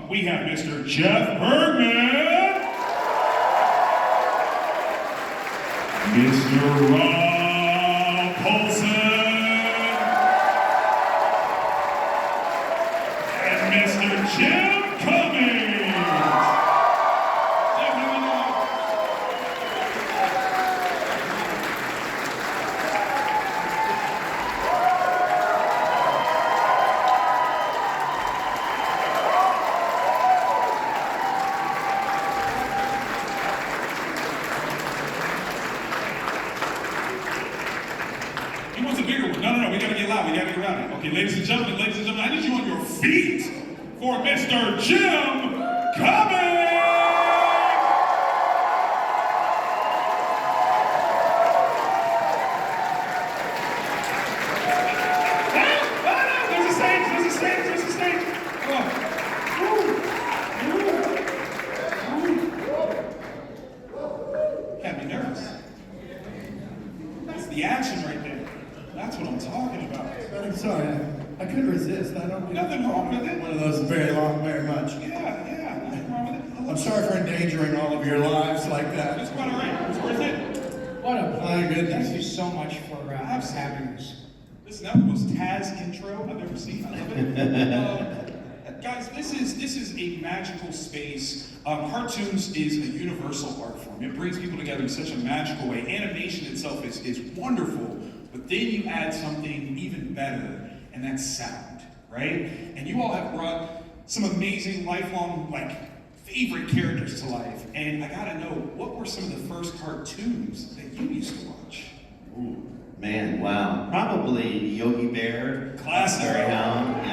we have Mr. Jeff Bergman, Mr. Rob Paulsen, and Mr. Jim Cummings. He wants a bigger one. No, we gotta get loud. We gotta get loud. Okay, ladies and gentlemen, I need you on your feet for Mr. Jim Cummings! There's a stage. Can't be nervous. That's the action right there. That's what I'm talking about. I'm sorry, I couldn't resist. I don't. Nothing wrong with it. One of those very long, very much. Yeah, nothing wrong with it. I'm sorry for endangering all of your lives like that. It's quite all right. It's worth it. What a My goodness. Thank you so much for having us. Listen, that was the most Taz intro I've ever seen. I love it. Guys, this is a magical space. Cartoons is a universal art form. It brings people together in such a magical way. Animation itself is wonderful, but then you add something even better, and that's sound, right? And you all have brought some amazing, lifelong, favorite characters to life. And I gotta know, what were some of the first cartoons that you used to watch? Ooh, man, wow. Probably Yogi Bear. Classic. Barry Hound.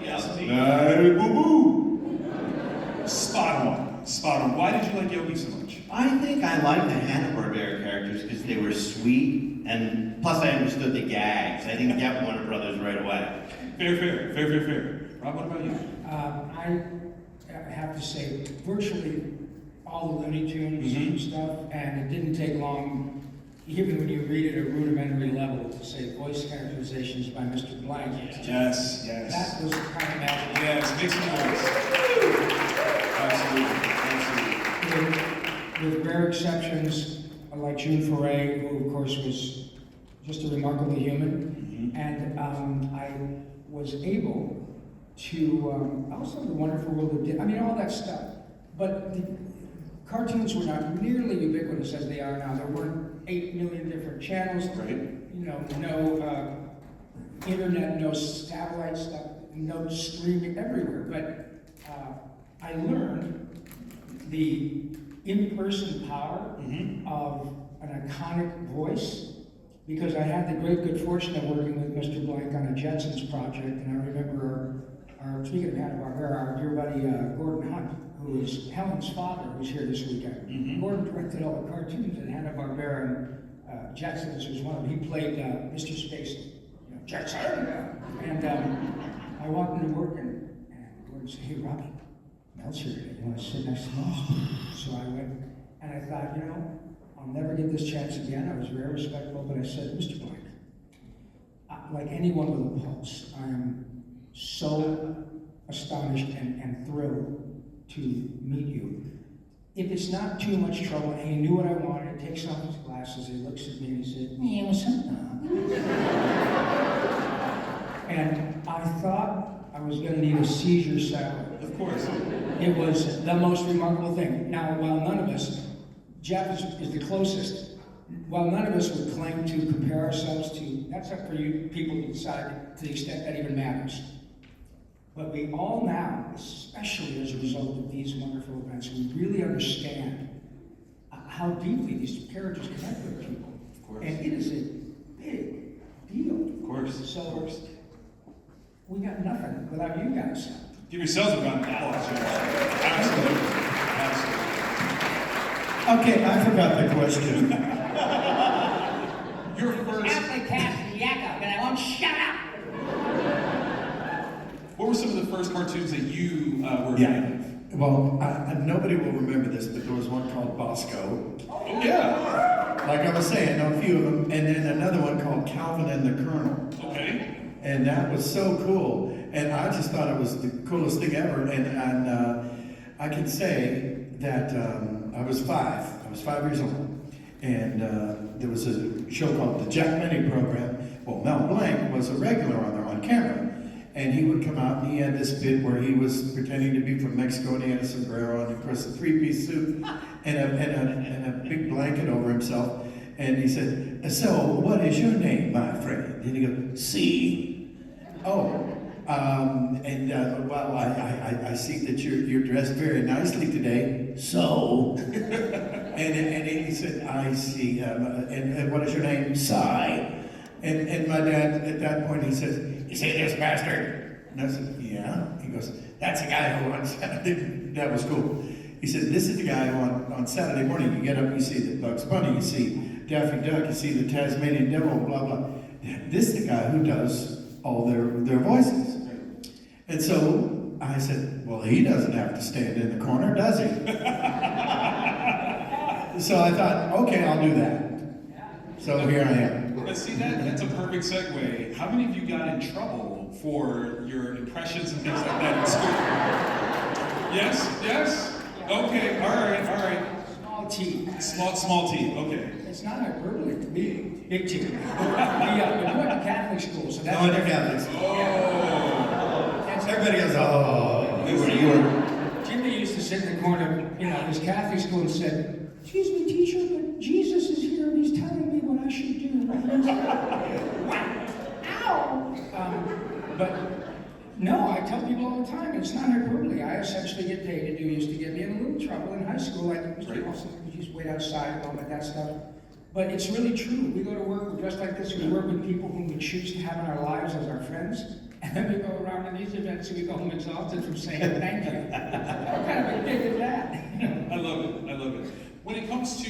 Yes, indeed. Hey, boo-boo. Spot on. Why did you like Yogi so much? I think I liked the Hanna-Barbera characters because they were sweet, and plus I understood the gags. I didn't get Warner Brothers right away. Fair. Rob, what about you? I have to say, virtually all the Looney Tunes and stuff, and it didn't take long, even when you read it at a rudimentary level, to say voice characterizations by Mr. Blank. Yes. That was kind of magic. Yes, make some noise. Absolutely. With rare exceptions, like June Foray, who of course was just a remarkable human, and I was able to also the Wonderful World of all that stuff. But the cartoons were not nearly ubiquitous as they are now. There weren't 8 million different channels. Right. No internet, no satellite stuff, no streaming everywhere. But I learned the in-person power of an iconic voice, because I had the great good fortune of working with Mr. Blank on a Jetsons project, and I remember our speaking of Hanna-Barbera, our dear buddy Gordon Hunt, who is Helen's father, who's here this weekend. Gordon directed all the cartoons at Hanna-Barbera, and Jetsons was one of them. He played Mr. Space, Jetson. And I walked into work, and Gordon said, "Hey, Robbie, Mel's here today. You want to sit next to me?" So I went, and I thought, I'll never get this chance again. I was very respectful, but I said, "Mr. Blank, like anyone with a pulse, I am so astonished and thrilled to meet you. If it's not too much trouble," and he knew what I wanted, he takes off his glasses, he looks at me and he said, "Yeah, what's up now?" And I thought I was going to need a seizure salad. Of course. It was the most remarkable thing. Now, while none of us, Jeff is the closest, while none of us would claim to compare ourselves to, that's up for you people to decide to the extent that even matters. But we all now, especially as a result of these wonderful events, we really understand how deeply these characters connect with people. Of course. And it is a big deal. Of course. So, we got nothing without you guys. Give yourselves a round of applause. Absolutely. Okay, I forgot the question. Your first. Aptly cast yak up, and I won't shut up. What were some of the first cartoons that you were a fan of? Well, nobody will remember this, but there was one called Bosco. Oh yeah. Like I was saying, I know a few of them, and then another one called Calvin and the Colonel. Okay. And that was so cool. And I just thought it was the coolest thing ever. And I can say that I was 5. I was 5 years old, and there was a show called the Jack Benny program. Well, Mel Blanc was a regular on there on camera, and he would come out and he had this bit where he was pretending to be from Mexico, and he had a sombrero and of course a 3-piece suit and a big blanket over himself. And he said, "So, what is your name, my friend?" And he goes, "C." "Oh, well, I see that you're dressed very nicely today. So." and he said, "I see. And what is your name?" "Cy." And my dad, at that point, he says, "You see this bastard?" And I said, "Yeah." He goes, "That's the guy who on Saturday," that was cool. He said, "This is the guy who on Saturday morning, you get up, you see the Bugs Bunny, you see Daffy Duck, you see the Tasmanian Devil, blah, blah. This is the guy who does all their voices." And so I said, "Well, he doesn't have to stand in the corner, does he?" So I thought, okay, I'll do that. So here I am. But see, that's a perfect segue. How many of you got in trouble for your impressions and things like that in school? Yes? Yes? Okay, all right. Small T. Small T, okay. It's not hyperbole, big T. We went to Catholic school, so that's... No, they're Catholics. Oh. Everybody goes, "Oh." You were Jimmy used to sit in the corner, his Catholic school and said, "Excuse me, teacher, but Jesus is here and he's telling me what I should do." Ow! But no, I tell people all the time, it's not hyperbole. I essentially get paid to do, used to get me in a little trouble in high school. Like, Mr. Paulsen, we just wait outside and all that stuff. But it's really true. We go to work, we're dressed like this, we work with people whom we choose to have in our lives as our friends. And then we go around in these events and we go home exhausted from saying thank you. What kind of a gig is that? I love it. When it comes to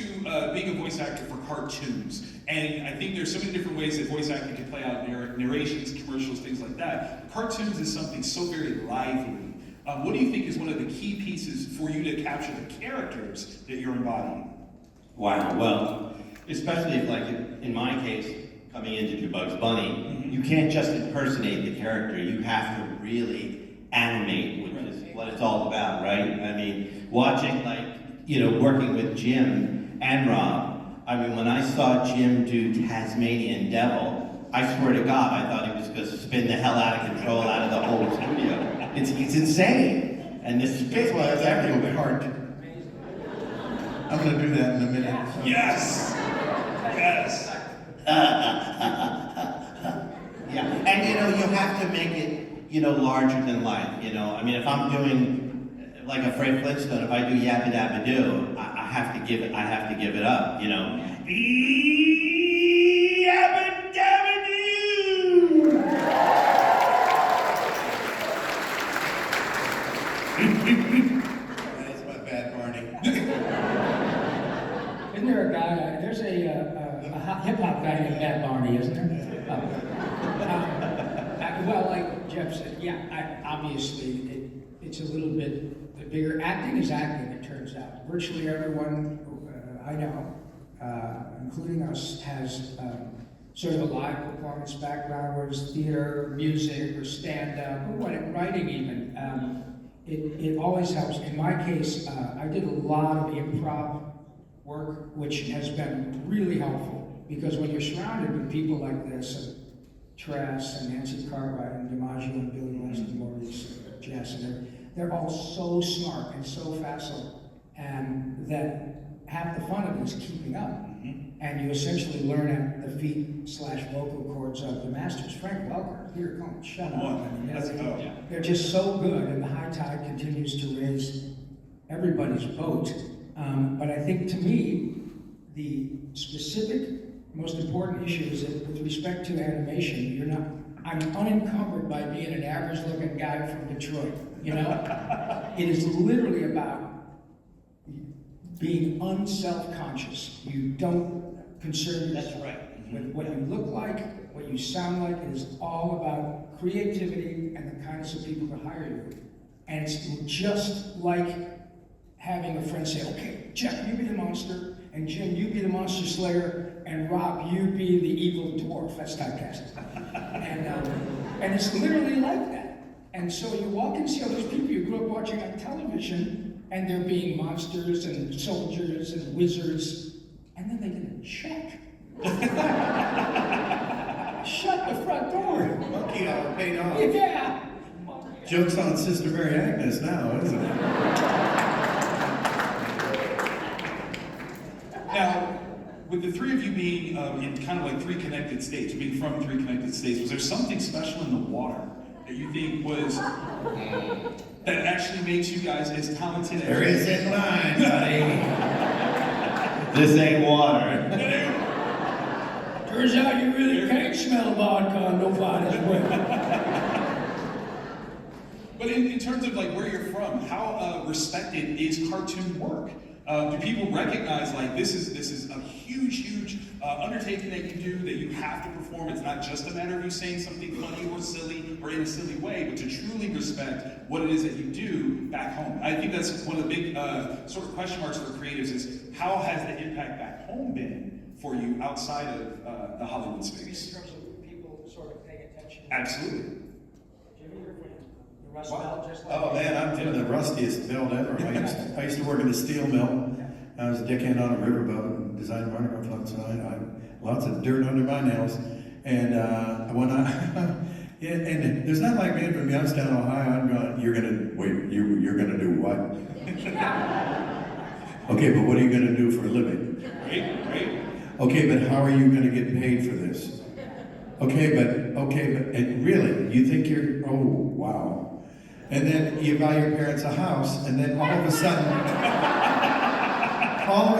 being a voice actor for cartoons, and I think there's so many different ways that voice acting can play out, narrations, commercials, things like that. Cartoons is something so very lively. What do you think is one of the key pieces for you to capture the characters that you're embodying? Wow, well, especially if, like, in my case, coming in to do Bugs Bunny, you can't just impersonate the character, you have to really animate, which is what it's all about, right? I mean, watching, like, working with Jim and Rob, I mean, when I saw Jim do Tasmanian Devil, I swear to God, I thought he was going to spin the hell out of control out of the whole studio. It's insane. And this That's why it's actually a heart. I'm going to do that in a minute. Yes! Yeah, and you have to make it, larger than life, I mean, if I'm doing, like a Fred Flintstone, if I do Yabba Dabba Doo, I have to give it up, Yabba Dabba Doo! That's my bad Barney. Isn't there a guy, there's a hip-hop guy named Bad Barney, isn't there? Well, like Jeff said, obviously it's a little bit bigger. Acting is acting, it turns out. Virtually everyone I know, including us, has sort of a live performance background, whether it's theater, or music, or stand-up, or writing even. It always helps. In my case, I did a lot of improv work, which has been really helpful, because when you're surrounded with people like this, Tress and Nancy Cartwright and DiMaggio and Billy Winston, Maurice, Jess, and they're all so smart and so facile, and that half the fun of it is keeping up. And you essentially learn at the feet/vocal cords of the masters. Frank Welker, Peter Combs, shut up. I mean, they're just so good, and the high tide continues to raise everybody's boat. But I think, to me, the specific, most important issue is that with respect to animation, I'm unencumbered by being an average-looking guy from Detroit, It is literally about being unself-conscious. You don't concern yourself with what you look like, what you sound like. It is all about creativity and the kindness of people to hire you. And it's just like having a friend say, "Okay, Jeff, you be the monster, and Jim, you be the monster slayer, and Rob, you be the evil dwarf." That's typecasting. And it's literally like that. And so you walk and see all those people you grew up watching on television, and they're being monsters and soldiers and wizards, and then they get a check. Shut the front door. Monkey hour paid off. Yeah. Joke's on Sister Mary Agnes now, isn't it? Now, with the three of you being in kind of like three connected states, being from three connected states, was there something special in the water that you think was, that actually makes you guys as talented as There is in mine, buddy. This ain't water. Turns out you really can't smell vodka on nobody's breath. But in terms of like where you're from, how respected is cartoon work? Do people recognize like this is a huge undertaking that you do, that you have to perform? It's not just a matter of you saying something funny or silly or in a silly way, but to truly respect what it is that you do back home. I think that's one of the big sort of question marks for creatives is how has the impact back home been for you outside of the Hollywood space? In terms of people sort of paying attention. Absolutely. Jimmy, you're from the Rust Belt, just like Oh man, I'm from the rustiest belt ever. I used to work in a steel mill. I was a deckhand on a riverboat and designed running floats. So I lots of dirt under my nails. And when I yeah, and there's not like being from Youngstown, Ohio. I'm going. You're gonna do what? Okay, but what are you gonna do for a living? Right. Okay, but how are you gonna get paid for this? Okay, but and really, you think you're? Oh, wow. And then you buy your parents a house, and then all of a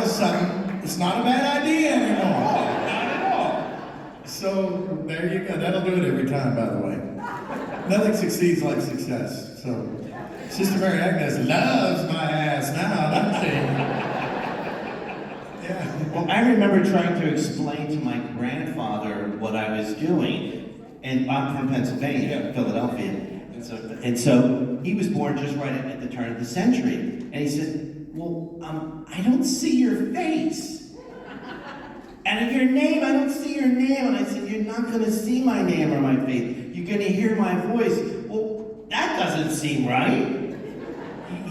sudden, it's not a bad idea anymore. Not at all. So there you go. That'll do it every time, by the way. Nothing succeeds like success. So Sister Mary Agnes loves my ass now, doesn't she? Yeah. Well, I remember trying to explain to my grandfather what I was doing, and I'm from Pennsylvania, Philadelphia, and so he was born just right at the turn of the century, and he said, well, I don't see your face, and if your name, I don't see your name, and I said, you're not going to see my name or my face, you're going to hear my voice. Well, that doesn't seem right.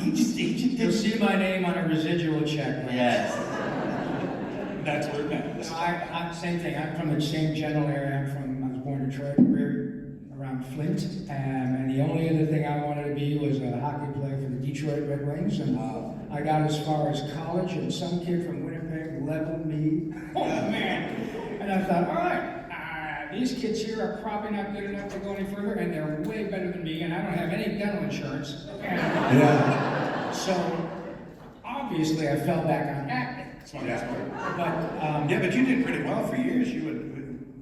He just You'll didn't. see my name on a residual check. Right? Yes. That's where it matters. I'm same thing. I'm from the same general area. I was born in Detroit, reared around Flint, and the only other thing I wanted to be was a hockey player for the Detroit Red Wings, and I got as far as college, and some kid from Winnipeg leveled me. Oh man! And I thought, all right, these kids here are probably not good enough to go any further, and they're way better than me, and I don't have any dental insurance. Yeah. So obviously, I fell back on acting. Smart. But Yeah, but you did pretty well for years.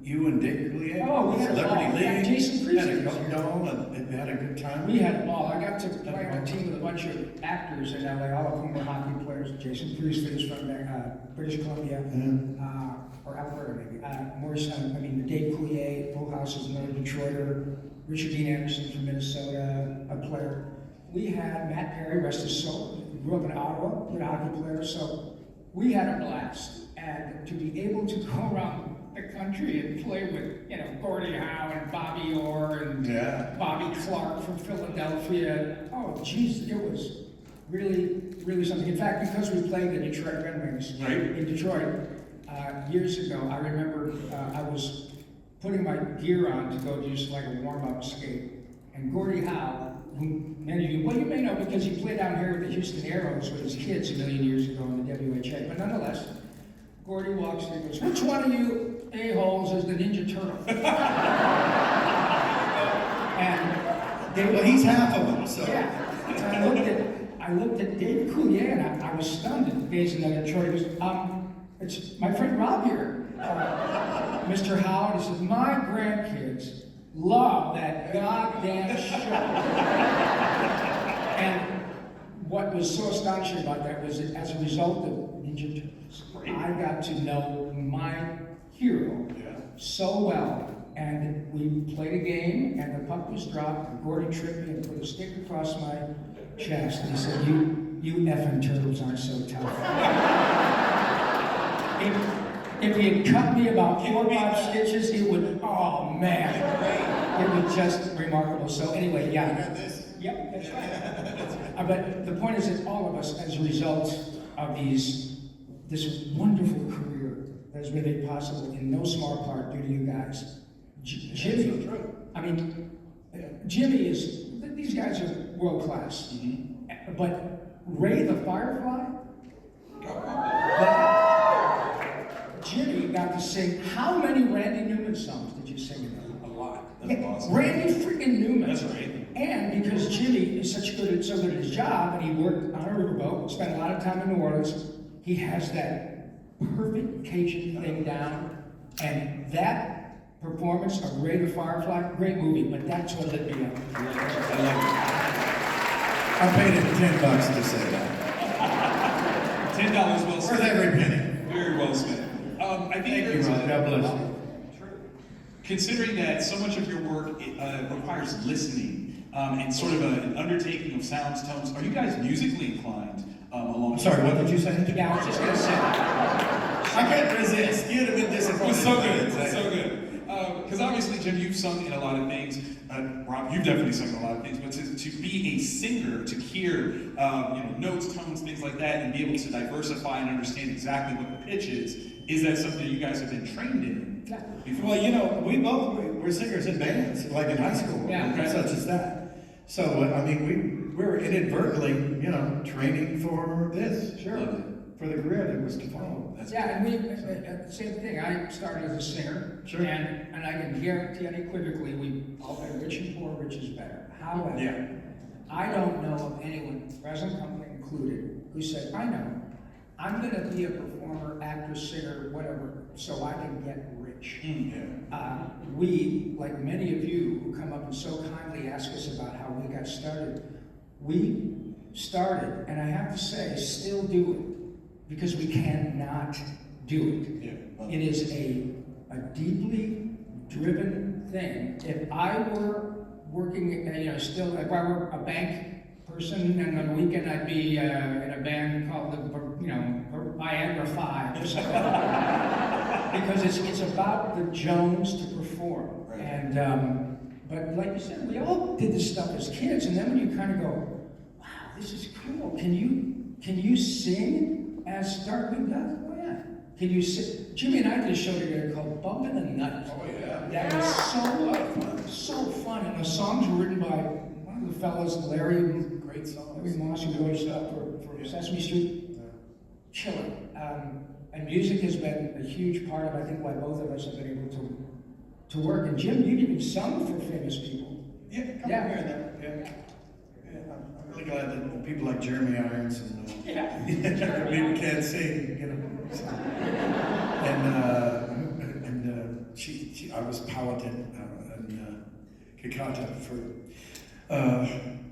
You and Dick Coulier, Oh, we had a Celebrity ball. League, Yeah, Jason Priestley had a was here. doll, and had a good time. we had a ball. I got to play on a team with a bunch of actors in LA, all of whom were hockey players. Jason Priestley is from British Columbia, or Alberta maybe. Dave Coulier, Full House is another Detroiter. Richard Dean Anderson from Minnesota, a player. We had Matt Perry, rest his soul. He grew up in Ottawa, a hockey player. So we had a blast. And to be able to go around the country and play with, Gordie Howe and Bobby Orr and Bobby Clark from Philadelphia. Oh, geez, it was really, really something. In fact, because we played the Detroit Red Wings in Detroit years ago, I remember I was putting my gear on to go do like a warm-up skate. And Gordie Howe, who many of you, well, you may know because he played down here with the Houston Aeros with his kids a million years ago in the WHA, but nonetheless, Gordie walks in and goes, which one of you a-holes is the Ninja Turtle? Well, he's half of them, so. Yeah. And I looked at Dave Coulier and I was stunned at gazing at Detroit. He goes, it's my friend Rob here, Mr. Howard. He says, my grandkids love that goddamn show. And what was so astonishing about that was that as a result of Ninja Turtles, I got to know my hero so well. And we played a game, and the puck was dropped, and Gordie tripped me and put a stick across my chest, and he said, you effing turtles aren't so tough. If he had cut me about 4 or 5 stitches, it would, oh man. It was just remarkable. So anyway, yeah. got this. Yep, that's right. But the point is that all of us, as a result of this wonderful career that has been made possible in no small part due to you guys. Jimmy, I mean, Jimmy these guys are world class. Mm-hmm. But Ray the Firefly, Jimmy got to sing, how many Randy Newman songs did you sing in that? A lot. That's awesome. Randy freaking Newman. That's right. And because Jimmy is so good at his job, and he worked on a riverboat, spent a lot of time in New Orleans, he has that perfect Cajun thing down. And that performance of Ray the Firefly, great movie, but that's what lit me up. I love it. I paid him $10 to say that. $10 well spent. Worth every penny. Very well spent. I think Thank you, there's Rob. God bless you. Considering that so much of your work requires listening and sort of an undertaking of sounds, tones, are you guys musically inclined along? I'm sorry, what did you say? Yeah, I was just gonna say. I couldn't resist. You'd have been It disappointed. was so good. if I It was didn't say so good. Because obviously, Jim, you've sung in a lot of things. Rob, you've definitely sung in a lot of things. But to be a singer, to hear notes, tones, things like that, and be able to diversify and understand exactly what the pitch is that something you guys have been trained in? Yeah. Before? Well, we're singers in bands, like in high school, Yeah. such as that. So, I mean, we were inadvertently, training for this. Sure. Love it. For the career that was to follow. That's Yeah, and same thing. I started as a singer, Sure. and I can guarantee unequivocally we all been rich and poor, rich is better. However, Yeah. I don't know of anyone, present company included, who said, I know, I'm going to be a performer, actor, singer, whatever, so I can get rich. We, like many of you who come up and so kindly ask us about how we got started, we started, and I have to say, still do it. Because we cannot do it. Yeah. It is a deeply driven thing. If I were working, still, if I were a bank person, and on the weekend I'd be in a band called Viagra 5 or something. Because it's about the Jones to perform. Right. And but like you said, we all did this stuff as kids, and then when you kind of go, wow, this is cool. Can you sing? As Darkwing does? Oh yeah. Can you sit? Jimmy and I did a show together called Bumpin' the Night. Oh, yeah. That was so fun. And the songs were written by one of the fellas, Larry Great songs. Moss, who wrote stuff for Sesame Street. Yeah. Chilling. And music has been a huge part of, I think, why both of us have been able to work. And Jim, you even sung for famous people. Yeah, come Yeah. here and there. Yeah. I'm really glad that people like Jeremy Irons and people can't sing, And I was paladin and Kakata for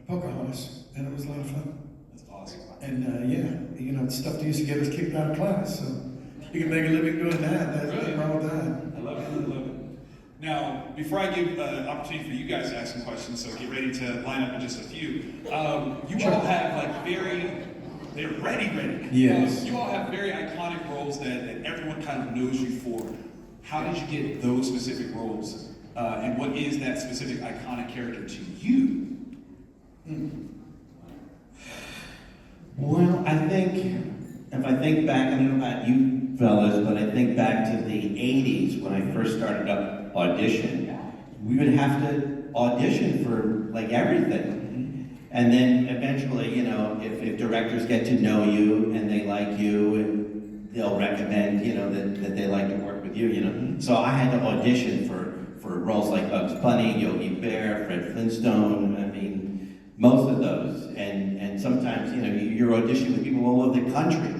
Pocahontas, and it was a lot of fun. That's awesome. And stuff they used to get us kicked out of class, so you can make a living doing that. There's nothing wrong with that. I love it. I love it. Now, before I give an opportunity for you guys to ask some questions, so get ready to line up in just a few. You all have they're ready. Yes. You all have very iconic roles that everyone kind of knows you for. How did you get those specific roles? And what is that specific iconic character to you? Well, I think, if I think back, I don't know about you fellas, but I think back to the 80s when I first started up Audition. We would have to audition for like everything. And then eventually, if directors get to know you and they like you, and they'll recommend, that they like to work with you, So I had to audition for roles like Bugs Bunny, Yogi Bear, Fred Flintstone, most of those. And sometimes, you're auditioning with people all over the country.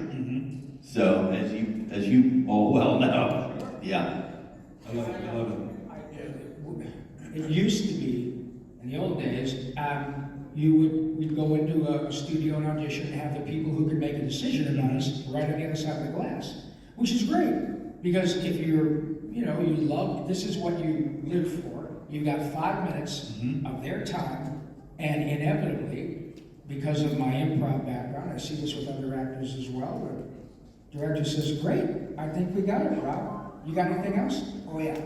So as you all well know, yeah. I love it. I love it. It used to be, in the old days, we'd go into a studio and audition and have the people who could make a decision about us right on the other side of the glass, which is great, because if this is what you live for, you've got 5 minutes of their time, and inevitably, because of my improv background, I see this with other actors as well, the director says, great, I think we got it, Rob. You got anything else? Oh yeah.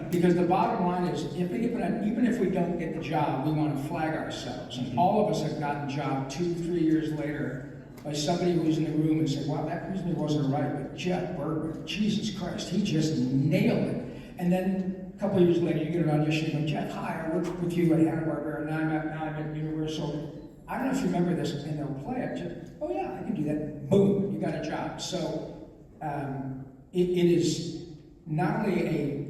Because the bottom line is, even if we don't get the job, we want to flag ourselves. And all of us have gotten a job 2-3 years later by somebody who was in the room and said, wow, that resume wasn't right, but Jeff Bergman, Jesus Christ, he just nailed it. And then a couple of years later, you get an audition and go, Jeff, hi, I worked with you at Hanna-Barbera, now I'm at Universal. I don't know if you remember this, and they'll play it. Just, oh yeah, I can do that. Boom, you got a job. So it is not only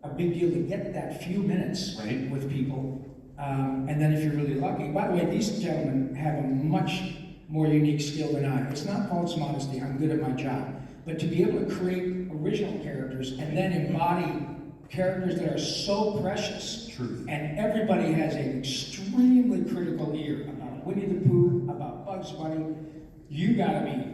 a big deal to get that few minutes Right. with people, and then if you're really lucky. By the way, these gentlemen have a much more unique skill than I. It's not false modesty, I'm good at my job. But to be able to create original characters and then embody characters that are so precious. Truth. And everybody has an extremely critical ear about Winnie the Pooh, about Bugs Bunny. You gotta be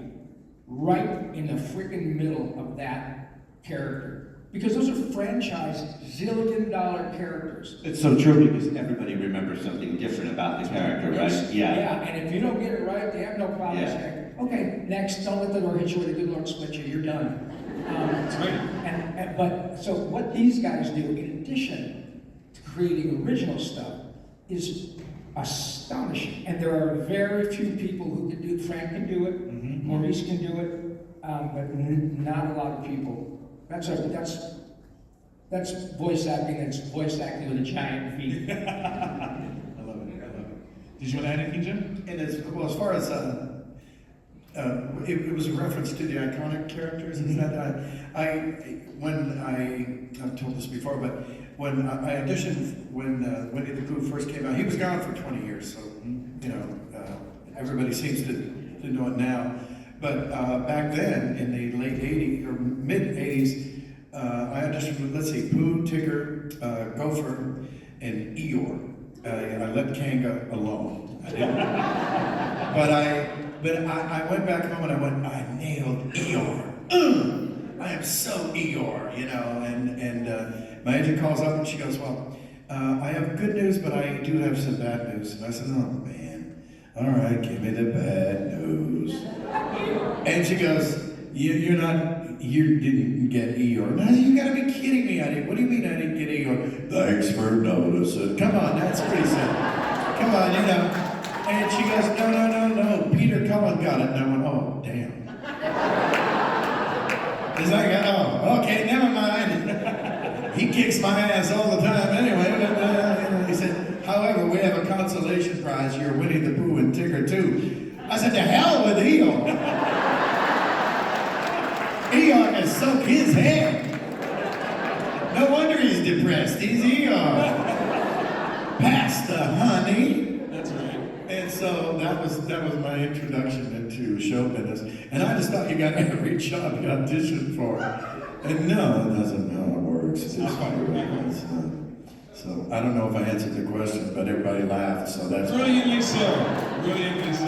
right in the freaking middle of that character. Because those are franchise zillion-dollar characters. It's so true because everybody remembers something different about the character, right? Yes. Yeah, and if you don't get it right, they have no problem Yeah. saying, okay, next, don't let the door hit you where the good Lord split you, you're done. That's right. But so what these guys do, in addition to creating original stuff, is astonishing. And there are very few people who can do it. Frank can do it, Maurice can do it, but not a lot of people. That's voice acting. That's voice acting with a giant feet. I love it. I love it. Did you want to add anything, Jim? And as far as it was a reference to the iconic characters. Is that I've told this before, but when I auditioned when Winnie the Pooh first came out, he was gone for 20 years, so you know everybody seems to know it now. But back then, in the late 80s or mid 80s, I auditioned with, let's see, Pooh, Tigger, Gopher, and Eeyore. I let Kanga alone. I didn't. But I went back home and I nailed Eeyore. I am so Eeyore, you know. And my agent calls up and she goes, well, I have good news, but I do have some bad news. And I said, oh man, all right, give me the bad news. And she goes, you didn't get Eeyore. No, you gotta be kidding me. I didn't. What do you mean I didn't get Eeyore? Thanks for noticing. Come on, that's pretty simple. Come on, you know. And she goes, no, Peter Cullen got it. And I went, oh, damn. It's like, oh, okay, never mind. He kicks my ass all the time anyway. But, he said, however, we have a consolation prize. You're Winnie the Pooh and Tigger too. I said, to hell with Eeyore. Eeyore can soak his head. No wonder he's depressed. He's Eeyore. Pass the honey. That's right. And so that was my introduction into show business. And I just thought you got every job you auditioned for. And no, it doesn't know how it works. It's not so I don't know if I answered the question, but everybody laughed, so that's Brilliantly so. Brilliantly so.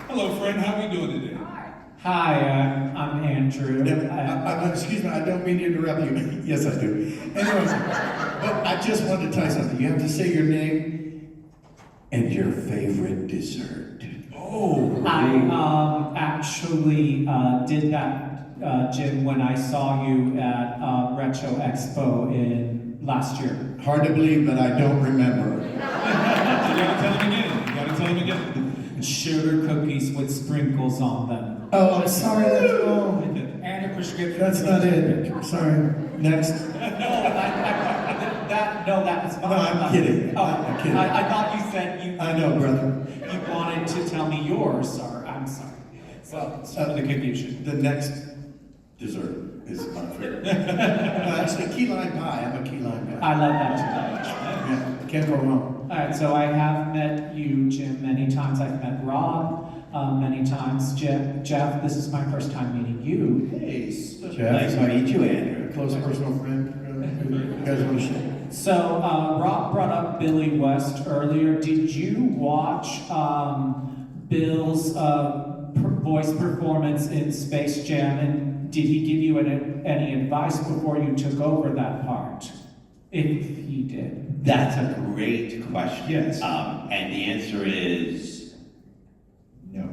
Hello, friend. How are we doing today? Hi, I'm Andrew. Excuse me, I don't mean to interrupt you. Yes, I do. Anyways, but I just wanted to tell you something. You have to say your name and your favorite dessert. Oh. I actually did that, Jim, when I saw you at Retro Expo in last year. Hard to believe, but I don't remember. You gotta tell him again. You gotta tell him again. Sugar cookies with sprinkles on them. Oh, I'm sorry, that's wrong. And a prescription. That's not it. Sorry. Next. No, that was fine. No, I'm kidding. Oh, I'm kidding. I thought you said you I know, brother. wanted to tell me yours, or I'm sorry. Well, some of the confusion. The next dessert is my favorite. Actually, key lime pie. I'm a key lime guy. I love that too. Yeah, can't go wrong. All right, so I have met you, Jim, many times. I've met Rob many times. Jeff, this is my first time meeting you. Hey, Jeff. nice to meet you, Andrew. Close personal friend. You guys want to share? So Rob brought up Billy West earlier. Did you watch Bill's voice performance in Space Jam, and did he give you any advice before you took over that part? If he did. That's a great question. Yes. And the answer is No.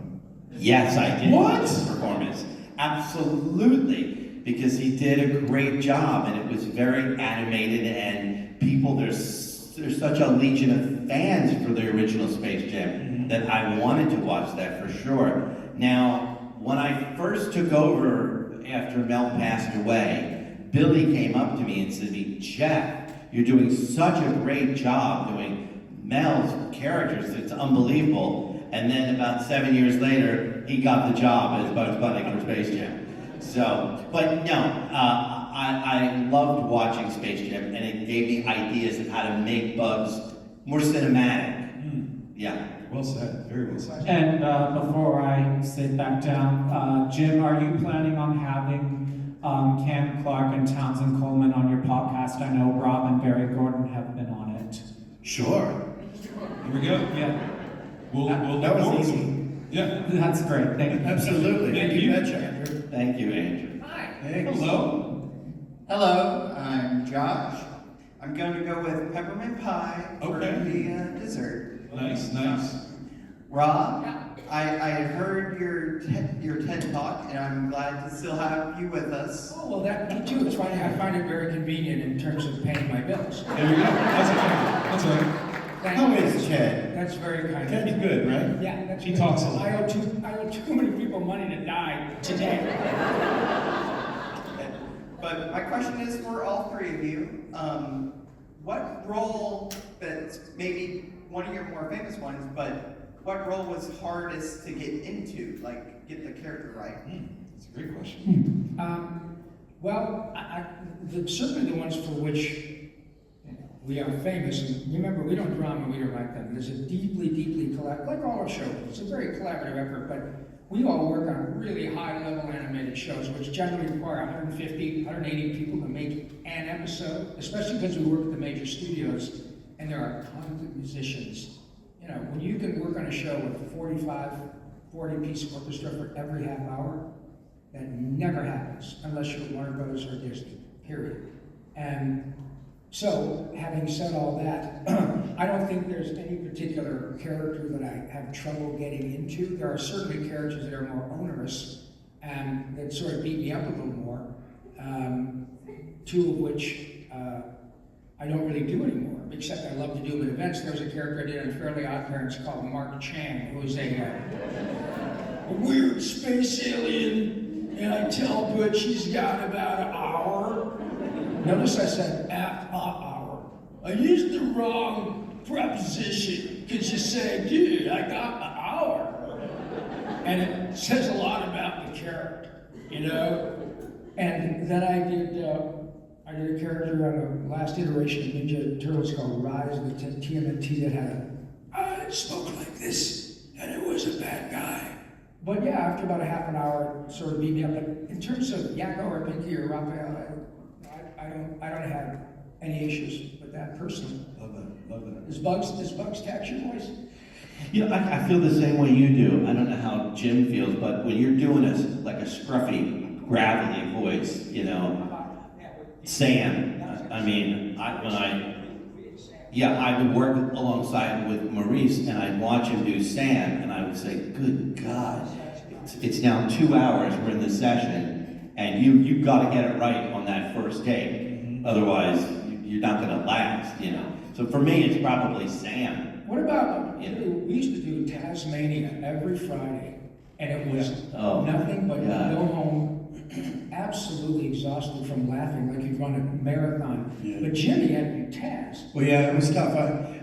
yes, I did. What? This performance. Absolutely. because he did a great job, and it was very animated, and people, there's such a legion of fans for the original Space Jam that I wanted to watch that for sure. Now, when I first took over after Mel passed away, Billy came up to me and said to me, "Jeff, you're doing such a great job doing Mel's characters, it's unbelievable." And then about 7 years later, he got the job as Bugs Bunny for Space Jam. So, but no, I loved watching Space Jam, and it gave me ideas of how to make Bugs more cinematic. Yeah. Well said, very well said. And before I sit back down, Jim, are you planning on having Cam Clark and Townsend Coleman on your podcast? I know Rob and Barry Gordon have been on it. Sure. Here we go. Yeah, We'll That look was forward to easy. it. Yeah. that's great. Thank you. Absolutely. Thank You you. betcha, Andrew. Thank you, Andrew. Thanks. Hello. Hello, I'm Josh. I'm going to go with peppermint pie for Okay. the dessert. Nice, nice. Rob, I heard your TED Talk, and I'm glad to still have you with us. Oh, well, that, me too. It's funny, I find it very convenient in terms of paying my bills. There we go. That's okay. That's all right. Thank How you. is Ted? That's very kind of Ted's you. good, right? Yeah, that's He good. talks a lot. I owe too many people money to die today. But my question is for all three of you. What role that's maybe one of your more famous ones, but what role was hardest to get into, like get the character right? That's a great question. Well, certainly the ones for which we are famous, and remember, we don't drama, we don't write them. There's a deeply collaborative, like all our shows, it's a very collaborative effort, but we all work on really high-level animated shows, which generally require 150, 180 people to make an episode, especially because we work at the major studios, and there are tons of musicians. You know, when you can work on a show with 40-piece orchestra for every half hour, that never happens unless you're Warner Brothers or Disney, period. And so, having said all that, I don't think there's any particular character that I have trouble getting into. There are certainly characters that are more onerous and that sort of beat me up a little more, two of which I don't really do anymore, except I love to do them at events. There was a character I did on Fairly Odd Parents called Mark Chang, who was a weird space alien, and I tell Butch he's got about an hour. Notice I said hour. I used the wrong preposition, because you say, dude, I got an hour. And it says a lot about the character, you know? And then I did a character on the last iteration of Ninja Turtles called Rise of the TMNT that had I spoke like this, and it was a bad guy. But yeah, after about a half an hour, it sort of beat me up. But in terms of Yakko or Pinky or Raphael, I don't have any issues with that personally. Love that. Love that. Does Bugs catch your voice? You know, I feel the same way you do. I don't know how Jim feels, but when you're doing like a scruffy, gravelly voice, you know, Sam, I mean, I would work alongside with Maurice, and I'd watch him do Sam, and I would say, good God, it's now 2 hours, we're in the session, and you've got to get it right on that first take. Otherwise, you're not going to last, you know. So for me, it's probably Sam. What about, we used to do Tasmania every Friday, and it was nothing but go home absolutely exhausted from laughing like you'd run a marathon. Yeah. But Jimmy had to do Taz. Well, yeah, it was tough.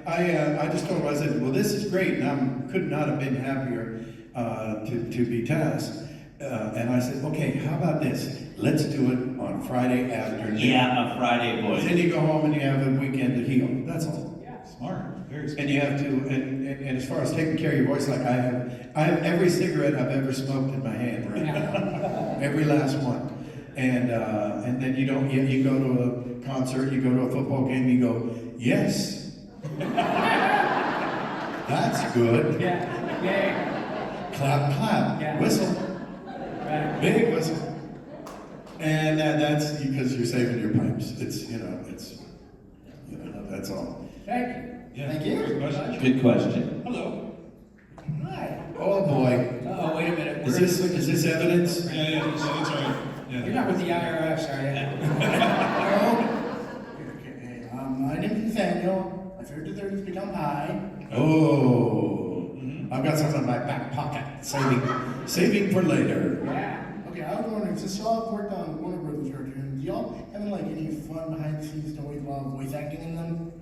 I just told him, I said, well, this is great, and I could not have been happier to be Taz. And I said, okay, how about this? Let's do it on Friday afternoon. Yeah, a Friday voice. Then you go home and you have a weekend to heal. That's all. Smart. Very smart. And you have to, and as far as taking care of your voice, like I have every cigarette I've ever smoked in my hand right now. Every last one. And then you go to a concert, you go to a football game, you go, yes. That's good. Yeah. Clap, clap. Yeah. Whistle. Right. Big whistle. And that's because you're saving your pipes. That's all. Thank you. Yeah. Thank you. Good question. Good question. Hello. Hi. Oh boy. Oh, wait a minute. Is this evidence? Yeah, that's right. Yeah. You're not with the IRS, are you? Okay, my name is Nathaniel. I fear the third has become high. Oh, I've got something in my back pocket. Saving for later. Yeah. Okay, I was wondering, since y'all have worked on Warner Brothers cartoons, do y'all have like any fun behind-the-scenes stories while voice acting in them?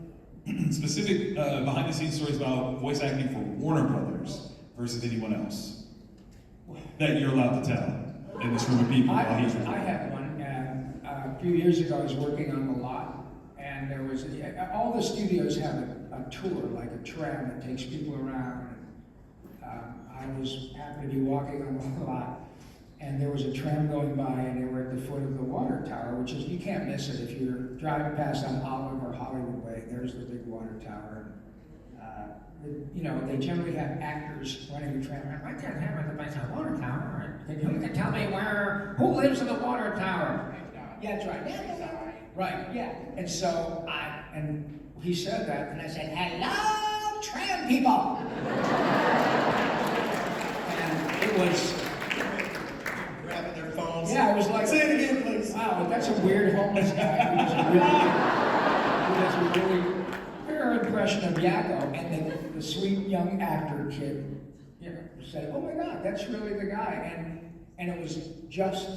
Specific behind-the-scenes stories about voice acting for Warner Brothers versus anyone else that you're allowed to tell in this room of people while he's I recording. have one. A few years ago, I was working on The Lot, and there was all the studios have a tour, like a tram that takes people around. I was happened to be walking on The Lot, and there was a tram going by, and they were at the foot of the water tower, which is, you can't miss it if you're driving past on Olive or Hollywood Way. There's the big water tower. You know, they generally have actors running the tram. I can't have it at the water tower. You can tell me who lives in the water tower? Yeah, that's right. Right, yeah. And so and he said that, and I said, hello, tram people. And it was, Grabbing their phones. yeah, it was like, Say it again, please. wow, that's a weird homeless guy who does a really fair impression of Yakko, and the sweet young actor kid, you know, said, oh my God, that's really the guy. And it was just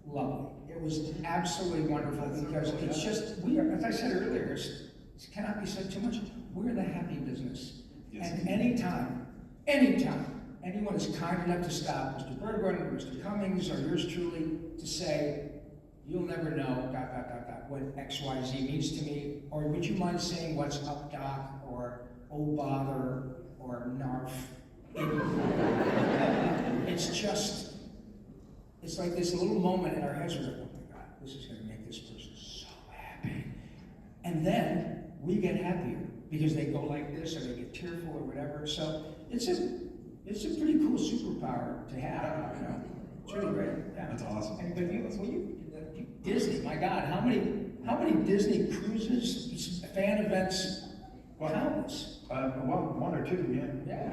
lovely. It was absolutely wonderful because it's just, we are, as I said earlier, it cannot be said too much, we're the happy business. Yes. And anytime anyone is kind enough to stop Mr. Bergman or Mr. Cummings or yours truly to say, you'll never know, ... what XYZ means to me, or would you mind saying what's up, Doc, or oh bother, or narf? It's just, it's like this little moment in our heads where, oh my God, this is gonna make this person so happy. And then we get happier because they go like this or they get tearful or whatever. So it's a pretty cool superpower to have, you know. It's really great. Yeah. That's awesome. And but Disney, my God, how many Disney cruises, fan events? Countless. One or two, yeah. Yeah.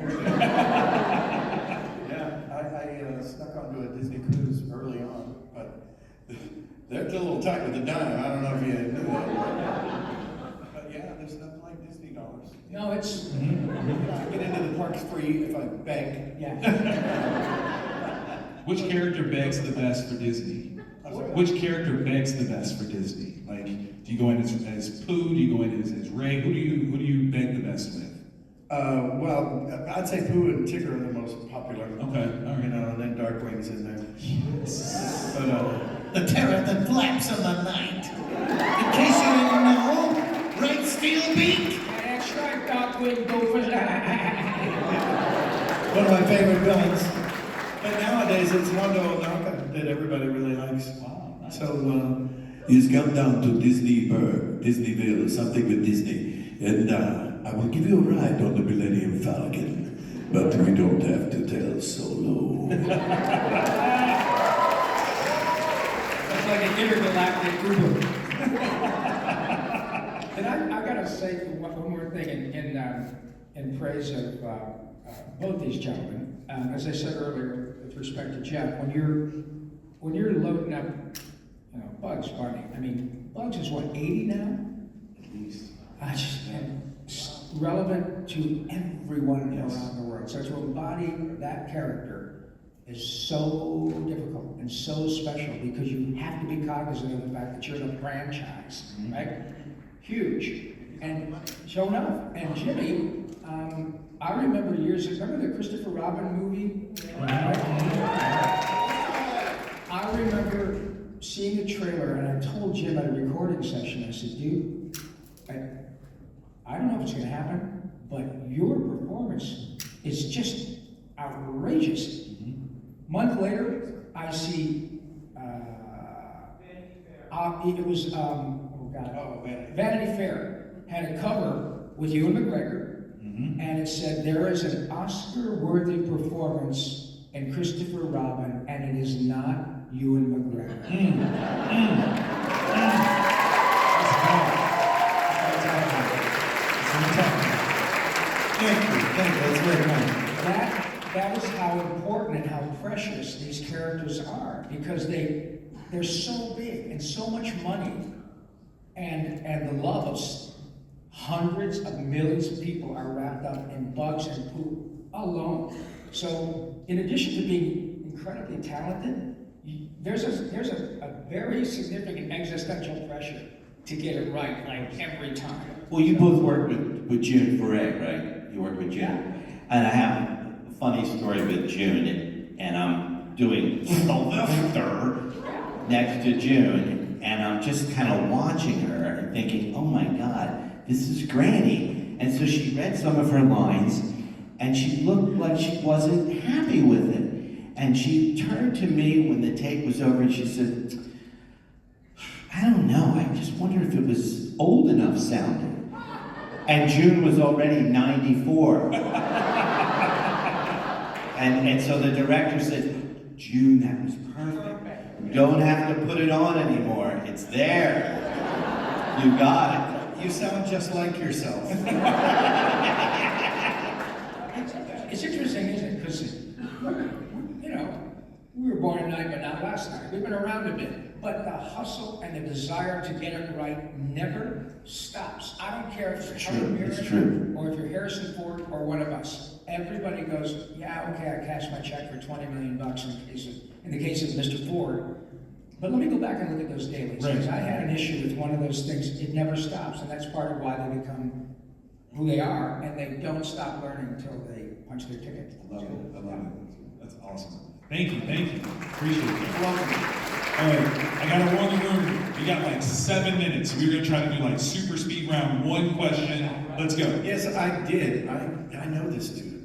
Yeah, I snuck onto a Disney cruise early on, but they're a little tight with the dime. I don't know if you knew that. But yeah, there's nothing like Disney dollars. No, it's I get into the parks free if I beg. yeah. Which character begs the best for Disney? Which character begs the best for Disney? Like, do you go in as Pooh? Do you go in as Ray? Who do you beg the best with? Well, I'd say Pooh and Tigger are the most popular. Okay, all right. You know, and then Darkwing's in there. Yes. But the terror that flaps in the night. In case you didn't know, right, Steel Beak? That's right, Darkwing, go for that. One of my favorite villains. But nowadays it's Wando Onaka that everybody really likes. Wow, nice. So he's come down to Disneyville, something with Disney, and I will give you a ride on the Millennium Falcon, but we don't have to tell Solo. That's like an intergalactic group. And I gotta say one more thing in praise of both these gentlemen. As I said earlier, with respect to Jeff, when you're loading up, you know, Bugs Bunny. I mean, Bugs is what, 80 now? At least. And relevant to everyone around the world. So to embody that character is so difficult and so special because you have to be cognizant of the fact that you're in a franchise, right? Huge. And showing up. And Jimmy, I remember remember the Christopher Robin movie? I remember seeing the trailer and I told Jim at a recording session, I said, dude, I don't know if it's gonna happen, but your performance is just outrageous. Month later, I see, it was, Vanity Fair had a cover with Ewan McGregor, and it said, there is an Oscar-worthy performance in Christopher Robin, and it is not Ewan McGregor. Thank you, that's very kind. That is how important and how precious these characters are, because they they're so big and so much money and the love of hundreds of millions of people are wrapped up in bugs and poop alone. So in addition to being incredibly talented, there's a very significant existential pressure to get it right, like every time. Well, you both work with June Foray, right? You work with June. Yeah. And I have a funny story with June, and I'm doing Sylvester next to June, and I'm just kind of watching her and thinking, oh my God, this is Granny. And so she read some of her lines, and she looked like she wasn't happy with it. And she turned to me when the take was over, and she said, I don't know, I just wonder if it was old enough sounding. And June was already 94. And so the director said, June, that was perfect. You don't have to put it on anymore. It's there. You got it. You sound just like yourself. It's interesting, isn't it? Because, you know, we were born tonight, but not last night. We've been around a bit. But the hustle and the desire to get it right never stops. I don't care if it's Helen Mirren or if you're Harrison Ford or one of us. Everybody goes, yeah, okay, I cashed my check for $20 million in the case of Mr. Ford. But let me go back and look at those dailies. Right. Because I had an issue with one of those things. It never stops, and that's part of why they become who they are, and they don't stop learning until they punch their ticket. I love it. I love it. That's awesome. Thank you. Appreciate it. You're welcome. All right, I gotta warn the room. We got like 7 minutes. We're gonna try to do like super speed round, one question. Let's go. Yes, I did. I know this dude.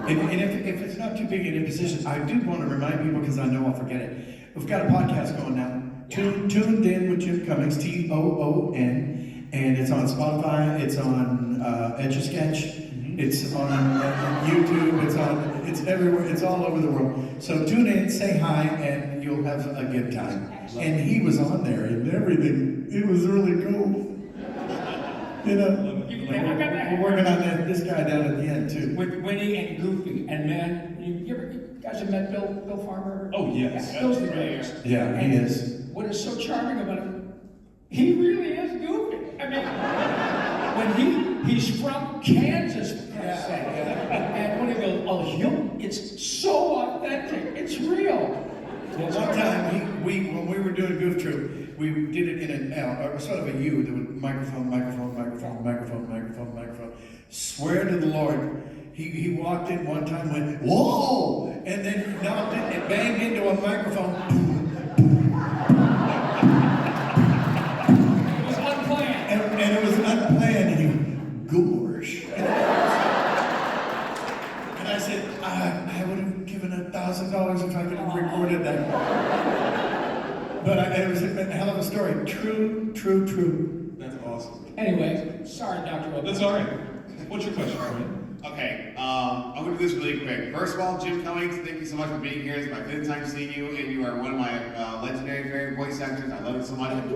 And if it's not too big an imposition, I do want to remind people because I know I'll forget it. We've got a podcast going now. Tuned In with Jim Cummings, TOON, and it's on Spotify. It's on Etch-a-Sketch. It's on YouTube. It's everywhere. It's all over the world. So tune in, say hi, and you'll have a good time. And he was on there and everything. It was really cool. You know. We're working on this guy down at the end too. With Winnie and Goofy, and man, you guys have met Bill Farmer? Oh, yes. Yeah, Bill's the greatest. Yeah, he is. What is so charming about him, he really is Goofy. I mean, when he's from Kansas, for Christ's sake. And when he goes, oh, it's so authentic, it's real. Well, one time, when we were doing Goof Troop, we did it in an L, or sort of a U. There was microphone. Swear to the Lord, he walked in one time, went, whoa! And then knocked it and banged into a microphone. It was unplanned. And it was unplanned, and he went, gosh. And I said, I would have given $1,000 if I could have recorded that. But it was a hell of a story. True. That's awesome. Anyway, sorry, Dr. Oak. That's all right. What's your question, Brian? Okay, I'm going to do this really quick. First of all, Jim Cummings, thank you so much for being here. It's my 5th time seeing you, and you are one of my legendary favorite voice actors. I love you so much. As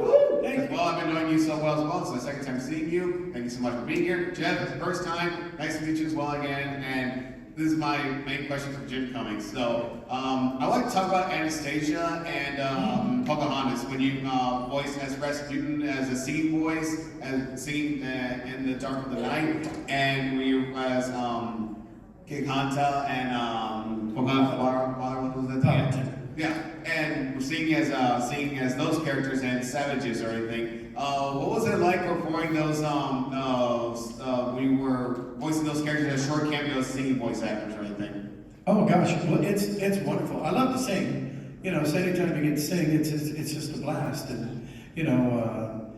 well, I've been knowing you so well as well. It's my 2nd time seeing you. Thank you so much for being here. Jeff, it's the first time. Nice to meet you as well again. And this is my main question for Jim Cummings. So, I like to talk about Anastasia and Pocahontas when you voiced as Rasputin as a singing voice, as singing in the dark of the night, and when you as King Hanta and Pocahontas, what was that? Yeah, and we're singing as those characters and savages or anything. What was it like performing those when you were voicing those characters as short cameos, singing voice actors or anything? Oh gosh, well, it's wonderful. I love to sing. You know, so anytime you get to sing, it's just a blast, and you know,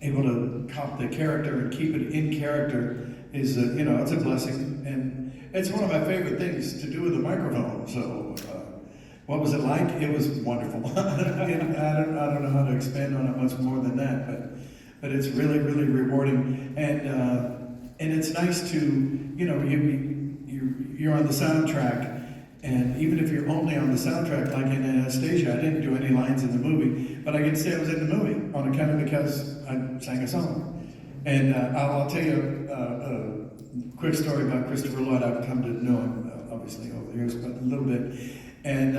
able to cop the character and keep it in character is you know, it's a blessing, and it's one of my favorite things to do with the microphone. So, what was it like? It was wonderful. I don't know how to expand on it much more than that, but it's really rewarding, and it's nice to, you know, you're on the soundtrack, and even if you're only on the soundtrack, like in Anastasia, I didn't do any lines in the movie, but I can say I was in the movie on account of because I sang a song. And I'll tell you a quick story about Christopher Lloyd. I've come to know him obviously over the years, but a little bit. And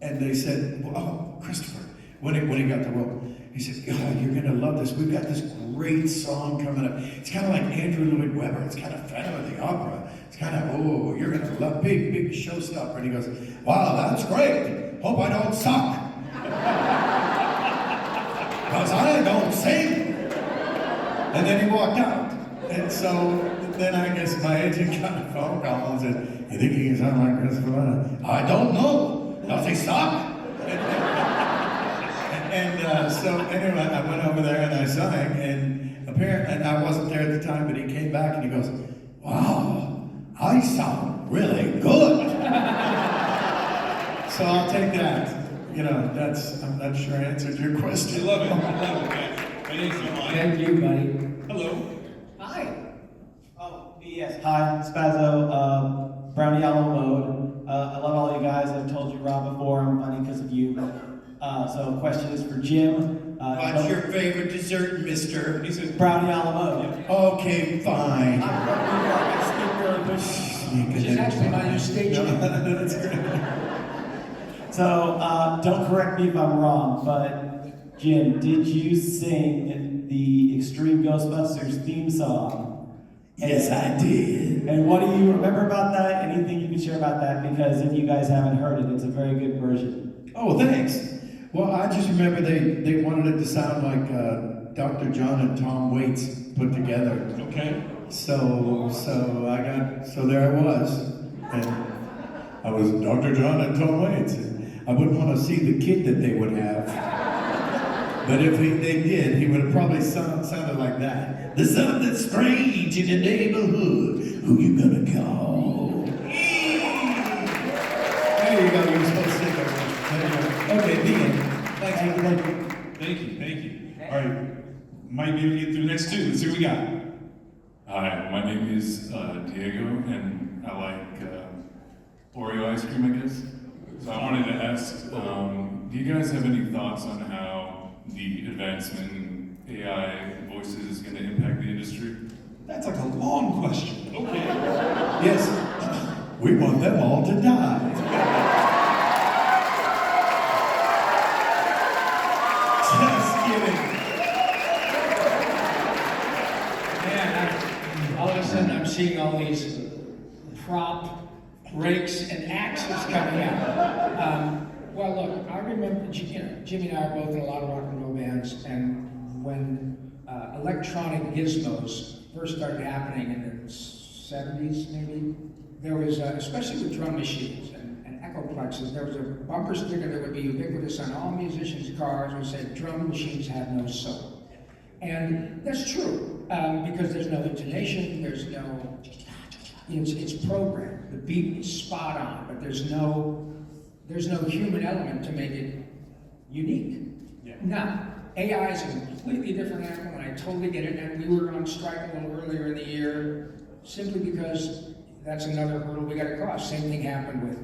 and they said, well, oh, Christopher, when he got the role, he said, oh, you're gonna love this. We've got this great song coming up. It's kind of like Andrew Lloyd Webber. It's kind of Phantom of the Opera. It's kind of, oh, you're gonna love big showstopper. And he goes, wow, that's great. Hope I don't suck. Because I don't sing. And then he walked out. And so then I guess my agent got a phone call and said, you think he can sound like Christopher Lana? I don't know. Does he suck? So anyway, I went over there and I sang, and apparently, and I wasn't there at the time, but he came back and he goes, wow, I sound really good. So I'll take that. You know, I'm not sure I answered your I question. love it, guys. Thank you, Mike. Thank you, buddy. Hello. Hi. Oh, yes. Hi, Spazzo, Brownie Yellow Mode. I love all you guys. I've told you, Rob, before. I'm funny because of you. So the question is for Jim. What's your favorite dessert, mister? He says, Brownie Yellow Mode. Okay, fine. I'm from New York. I speak really quick. She's actually my new stage. That's great. So don't correct me if I'm wrong, but Jim, did you sing the Extreme Ghostbusters theme song? Yes, I did. And what do you remember about that? Anything you can share about that? Because if you guys haven't heard it, it's a very good version. Oh, thanks. Well, I just remember they wanted it to sound like Dr. John and Tom Waits put together. okay. So there I was, and I was Dr. John and Tom Waits. I wouldn't want to see the kid that they would have, but if they did, he would have probably sounded like that. There's something strange in the neighborhood. Who you gonna call? There you go. You were supposed to say that. There you go. Okay, the end. Thank you. All right. Might be able to get through the next two. Let's see what we got. Hi, my name is Diego, and I like Oreo ice cream, I guess. So I wanted to ask, do you guys have any thoughts on how the advancement in AI voices is going to impact the industry? That's like a long question. Okay. Yes, we want them all to die. Just kidding. Man, all of a sudden I'm seeing all these prop rakes and axes coming out. Well, look, I remember, Jimmy and I are both in a lot of rock and roll bands, and when electronic gizmos first started happening in the 70s, maybe, there was, especially with drum machines and echoplexes, there was a bumper sticker that would be ubiquitous on all musicians' cars that said, drum machines have no soul. And that's true, because there's no intonation, there's no, it's programmed. The beat is spot on, but there's no human element to make it unique. Yeah. Now, AI is a completely different animal, and I totally get it. And we were on strike a little earlier in the year, simply because that's another hurdle we got to cross. Same thing happened with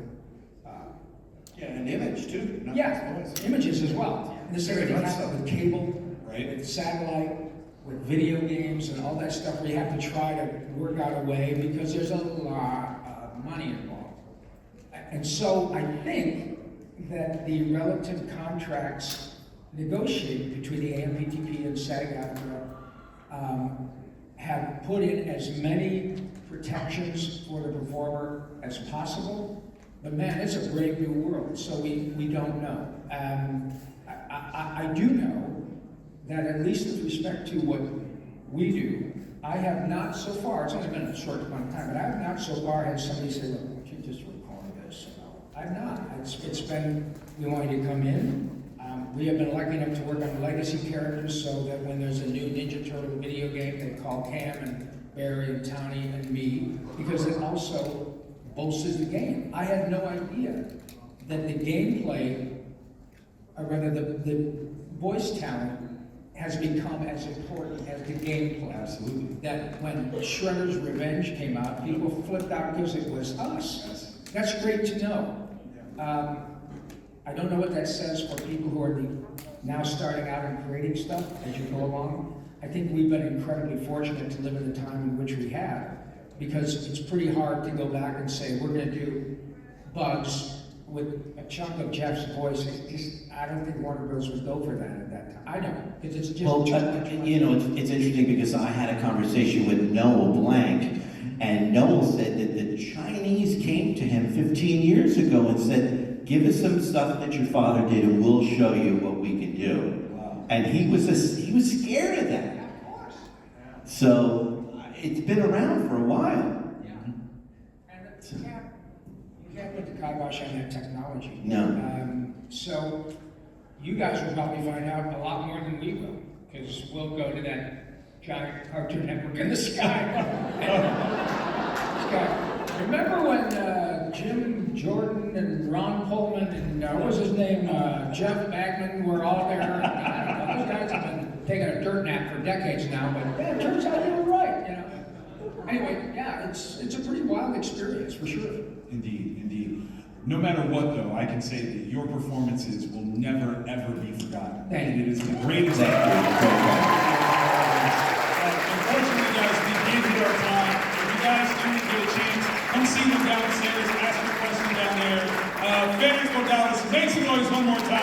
And image too. not yeah, just voice. images as well. And the same Very thing much happened so. with cable, Right. with satellite, with video games, and all that stuff where you have to try to work out a way because there's a lot of money involved. And so I think that the relative contracts negotiated between the AMPTP and SAG-AFTRA have put in as many protections for the performer as possible. But man, it's a brave new world, so we don't know. I do know that at least with respect to what we do, I have not so far, it's only been a short amount of time, but I have not so far had somebody say, look, you just record this. I've not. It's been, we want you to come in. We have been lucky enough to work on legacy characters so that when there's a new Ninja Turtle video game, they call Cam and Barry and Tony and me, because it also bolsters the game. I had no idea that the gameplay, or rather the voice talent, has become as important as the gameplay. Absolutely. That when Shredder's Revenge came out, people flipped out because it was us. Yes. That's great to know. I don't know what that says for people who are now starting out and creating stuff as you go along. I think we've been incredibly fortunate to live in the time in which we have, because it's pretty hard to go back and say, we're going to do Bugs, with a chunk of Jeff's voice, I don't think Warner Bros. Would go for that at that time. I know, because it's just. Well, you know, it's interesting because I had a conversation with Noel Blank, and Noel said that the Chinese came to him 15 years ago and said, give us some stuff that your father did and we'll show you what we can do. Wow. And he was scared of that. So it's been around for a while. And you can't put the kibosh on that technology. No. So you guys will probably find out a lot more than we will, because we'll go to that giant Cartoon Network in the sky. Remember when Jim Jordan and Ron Pullman and what was his name, Jeff Bergman were all there? Those guys have been taking a dirt nap for decades now, but yeah, it turns out they were right, you know. Anyway, yeah, it's a pretty wild experience for sure. Indeed, indeed. No matter what, though, I can say that your performances will never, ever be forgotten. Thank And you. it is the greatest. Unfortunately, guys, we ended our time. If you guys do get a chance, come see them downstairs, ask your question down there. Fan Expo Dallas, make some noise one more time.